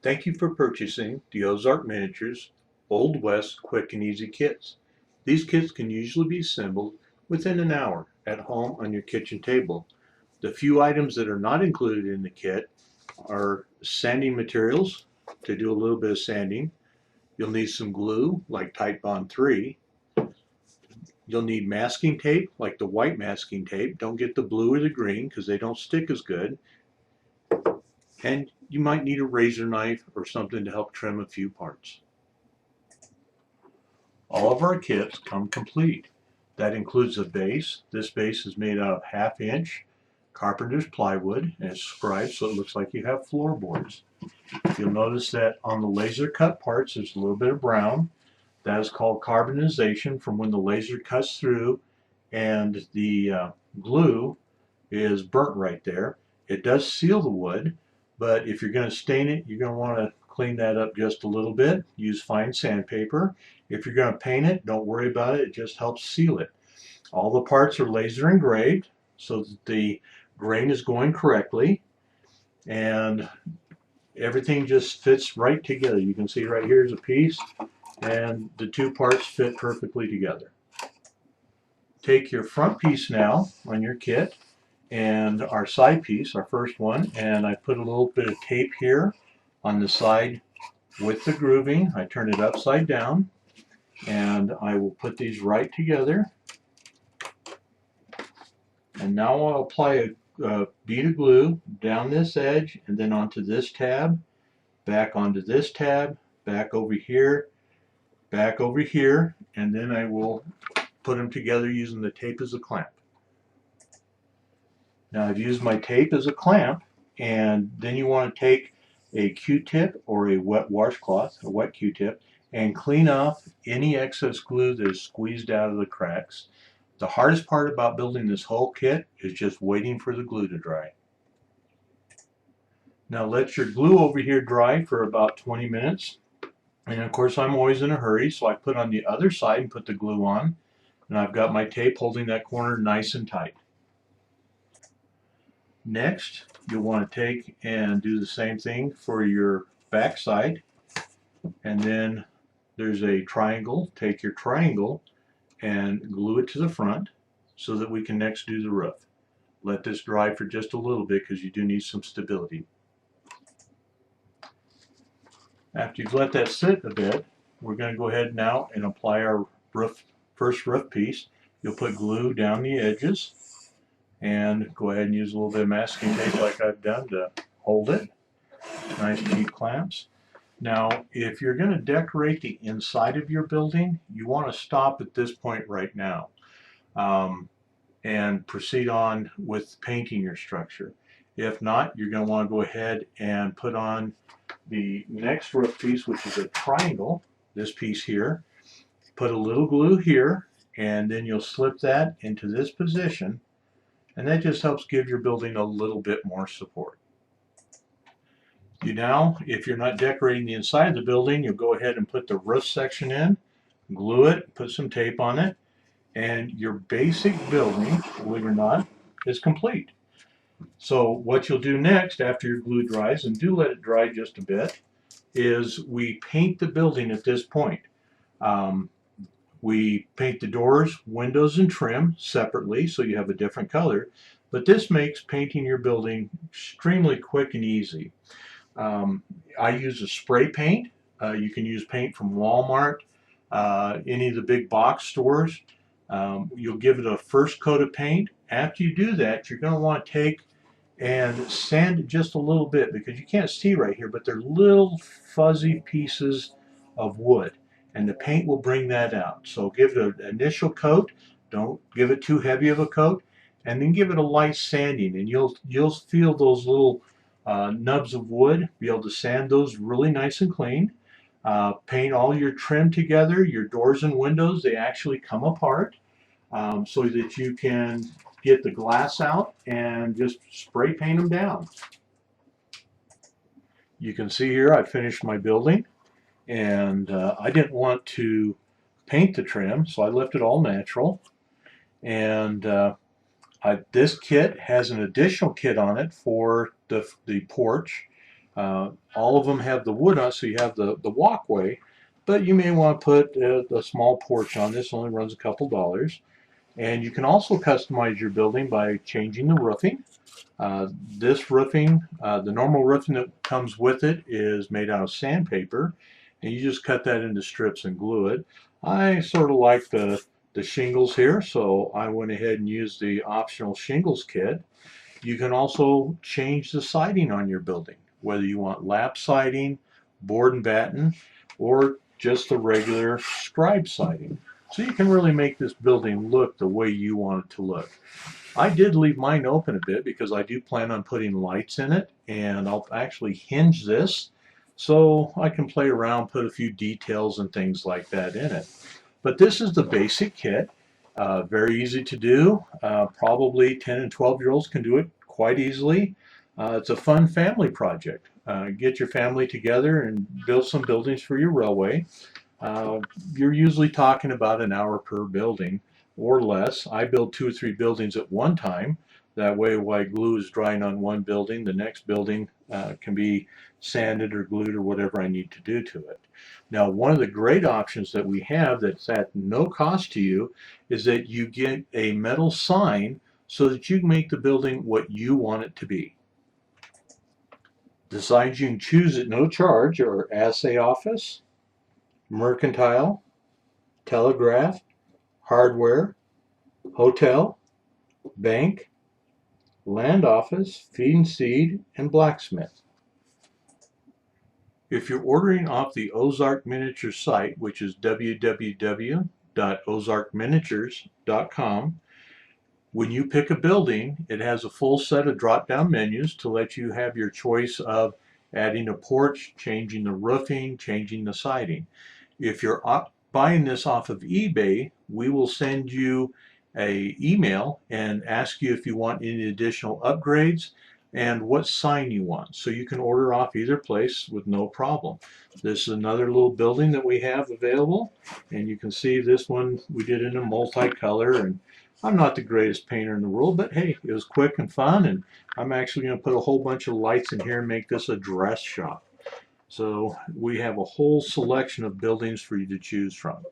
Thank you for purchasing the Ozark Miniatures Old West Quick and Easy Kits. These kits can usually be assembled within an hour at home on your kitchen table. The few items that are not included in the kit are sanding materials to do a little bit of sanding. You'll need some glue like Titebond 3. You'll need masking tape like the white masking tape. Don't get the blue or the green because they don't stick as good. And you might need a razor knife or something to help trim a few parts. All of our kits come complete. That includes a base. This base is made out of 1/2 inch carpenter's plywood and it's scribed so it looks like you have floorboards. You'll notice that on the laser cut parts there's a little bit of brown. That is called carbonization from when the laser cuts through and the glue is burnt right there. It does seal the wood, but if you're going to stain it, you're going to want to clean that up just a little bit. Use fine sandpaper. If you're going to paint it, don't worry about it. It just helps seal it. All the parts are laser engraved so that the grain is going correctly and everything just fits right together. You can see right here is a piece and the two parts fit perfectly together. Take your front piece now on your kit and our side piece, our first one, and I put a little bit of tape here on the side with the grooving. I turn it upside down and I will put these right together. And now I'll apply a bead of glue down this edge and then onto this tab, back onto this tab, back over here, and then I will put them together using the tape as a clamp. Now I've used my tape as a clamp, and then you want to take a Q-tip or a wet washcloth, a wet Q-tip, and clean off any excess glue that is squeezed out of the cracks. The hardest part about building this whole kit is just waiting for the glue to dry. Now let your glue over here dry for about 20 minutes. And of course I'm always in a hurry, so I put on the other side and put the glue on. And I've got my tape holding that corner nice and tight. Next, you'll want to take and do the same thing for your back side. And then there's a triangle. Take your triangle and glue it to the front so that we can next do the roof. Let this dry for just a little bit because you do need some stability. After you've let that sit a bit, we're going to go ahead now and apply our first roof piece. You'll put glue down the edges and go ahead and use a little bit of masking tape like I've done to hold it. Nice cheap clamps. Now, if you're going to decorate the inside of your building, you want to stop at this point right now and proceed on with painting your structure. If not, you're going to want to go ahead and put on the next roof piece, which is a triangle, this piece here. Put a little glue here, and then you'll slip that into this position, and that just helps give your building a little bit more support. Now, if you're not decorating the inside of the building, you'll go ahead and put the roof section in, glue it, put some tape on it, and your basic building, believe it or not, is complete. So what you'll do next after your glue dries, and do let it dry just a bit, is we paint the building at this point. We paint the doors, windows, and trim separately so you have a different color, but this makes painting your building extremely quick and easy. I use a spray paint. You can use paint from Walmart, any of the big box stores. You'll give it a first coat of paint. After you do that, you're going to want to take and sand it just a little bit because you can't see right here, but they're little fuzzy pieces of wood, and the paint will bring that out. So give it an initial coat. Don't give it too heavy of a coat, and then give it a light sanding, and you'll feel those little nubs of wood, be able to sand those really nice and clean. Paint all your trim together, your doors and windows, they actually come apart so that you can get the glass out and just spray paint them down. You can see here I finished my building, and I didn't want to paint the trim, so I left it all natural. And this kit has an additional kit on it for the porch. All of them have the wood on, so you have the walkway, but you may want to put a small porch on. This only runs a couple dollars. And you can also customize your building by changing the roofing. This roofing, the normal roofing that comes with it is made out of sandpaper, and you just cut that into strips and glue it. I sort of like the shingles here, so I went ahead and used the optional shingles kit. You can also change the siding on your building, whether you want lap siding, board and batten, or just the regular scribe siding. So you can really make this building look the way you want it to look. I did leave mine open a bit because I do plan on putting lights in it, and I'll actually hinge this so I can play around, put a few details and things like that in it. But this is the basic kit. Very easy to do. Probably 10 and 12-year-olds can do it quite easily. It's a fun family project. Get your family together and build some buildings for your railway. Uh, you're usually talking about an hour per building or less. I build 2 or 3 buildings at one time. That way, while glue is drying on one building, the next building can be sanded or glued or whatever I need to do to it. Now, one of the great options that we have that's at no cost to you is that you get a metal sign so that you can make the building what you want it to be. The signs you can choose at no charge are assay office, mercantile, telegraph, hardware, hotel, bank, land office, feed and seed, and blacksmith. If you're ordering off the Ozark Miniatures site, which is www.ozarkminiatures.com, when you pick a building, it has a full set of drop-down menus to let you have your choice of adding a porch, changing the roofing, changing the siding. If you're buying this off of eBay, we will send you an email and ask you if you want any additional upgrades and what sign you want. So you can order off either place with no problem. This is another little building that we have available, and you can see this one we did in a multicolor, and I'm not the greatest painter in the world, but hey, it was quick and fun, and I'm actually going to put a whole bunch of lights in here and make this a dress shop. So we have a whole selection of buildings for you to choose from.